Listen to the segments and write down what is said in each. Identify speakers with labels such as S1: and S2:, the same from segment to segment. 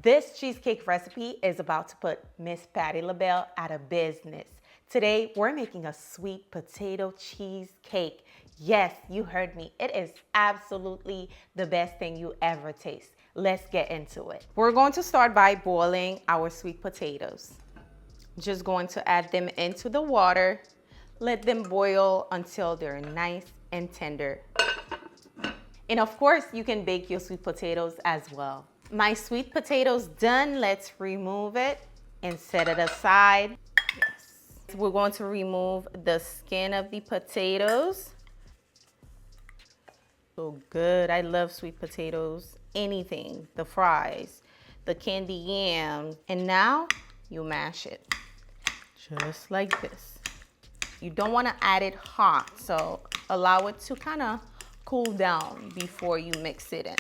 S1: This cheesecake recipe is about to put Miss Patti LaBelle out of business. Today, we're making a sweet potato cheesecake. Yes, you heard me. It is absolutely the best thing you ever taste. Let's get into it. We're going to start by boiling our sweet potatoes. Just going to add them into the water. Let them boil until they're nice and tender. And of course, you can bake your sweet potatoes as well. My sweet potatoes done. Let's remove it and set it aside. Yes. We're going to remove the skin of the potatoes. So good. I love sweet potatoes. Anything. The fries, the candy yam. And now you mash it just like this. You don't want to add it hot, so allow it to kind of cool down before you mix it in.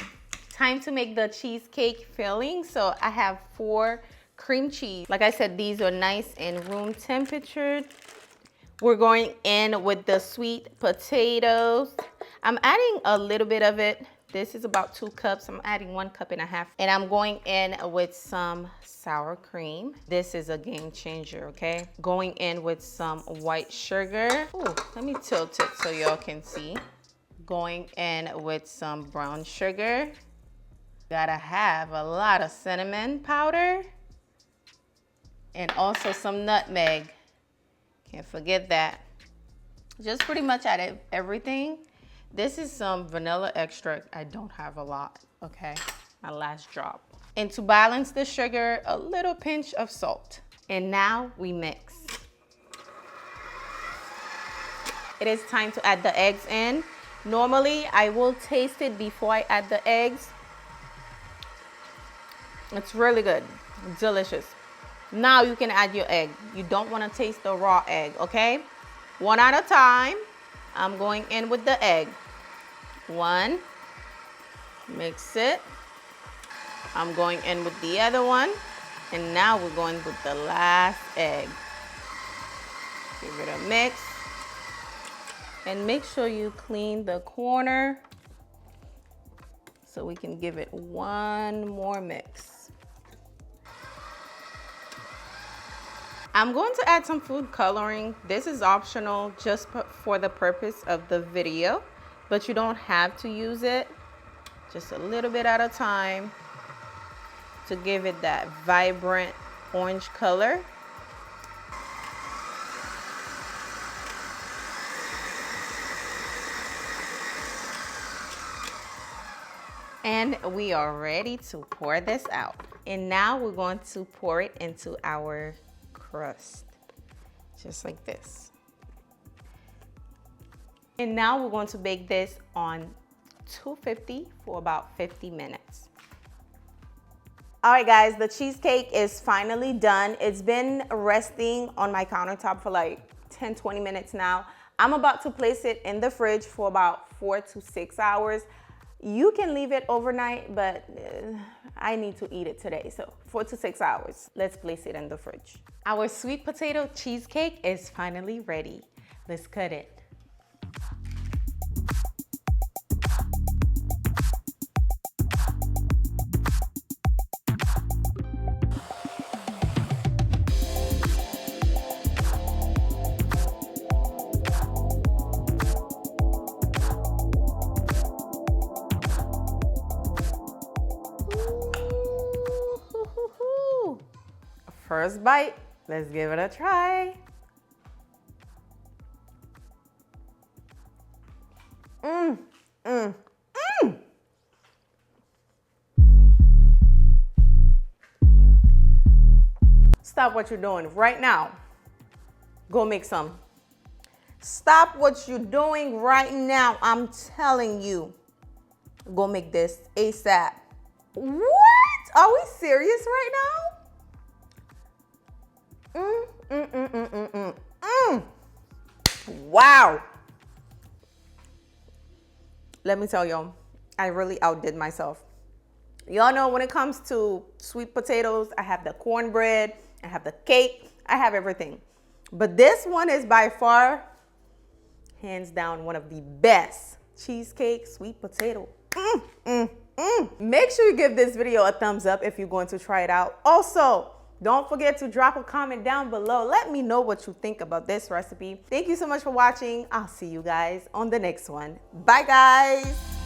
S1: Time to make the cheesecake filling. So I have 4 cream cheese. Like I said, these are nice and room temperature. We're going in with the sweet potatoes. I'm adding a little bit of it. This is about 2 cups. I'm adding 1.5 cups. And I'm going in with some sour cream. This is a game changer, okay? Going in with some white sugar. Ooh, let me tilt it so y'all can see. Going in with some brown sugar. Gotta have a lot of cinnamon powder. And also some nutmeg. Can't forget that. Just pretty much added everything. This is some vanilla extract. I don't have a lot, okay? My last drop. And to balance the sugar, a little pinch of salt. And now we mix. It is time to add the eggs in. Normally, I will taste it before I add the eggs. It's really good, delicious. Now you can add your egg. You don't want to taste the raw egg, okay? One at a time. I'm going in with the egg. 1, mix it. I'm going in with the other one. And now we're going with the last egg. Give it a mix. And make sure you clean the corner so we can give it one more mix. I'm going to add some food coloring. This is optional just for the purpose of the video, but you don't have to use it. Just a little bit at a time to give it that vibrant orange color. And we are ready to pour this out. And now we're going to pour it into our crust, just like this. And now we're going to bake this on 250 for about 50 minutes. All right, guys, the cheesecake is finally done. It's been resting on my countertop for like 10-20 minutes now. I'm about to place it in the fridge for about 4 to 6 hours. You can leave it overnight, but I need to eat it today. So 4 to 6 hours. Let's place it in the fridge. Our sweet potato cheesecake is finally ready. Let's cut it. First bite, let's give it a try. Stop what you're doing right now. Go make some. Stop what you're doing right now. I'm telling you. Go make this ASAP. What? Are we serious right now? Wow. Let me tell y'all, I really outdid myself. Y'all know when it comes to sweet potatoes, I have the cornbread, I have the cake, I have everything. But this one is by far, hands down, one of the best cheesecake, sweet potato. Make sure you give this video a thumbs up if you're going to try it out. Also, don't forget to drop a comment down below. Let me know what you think about this recipe. Thank you so much for watching. I'll see you guys on the next one. Bye, guys.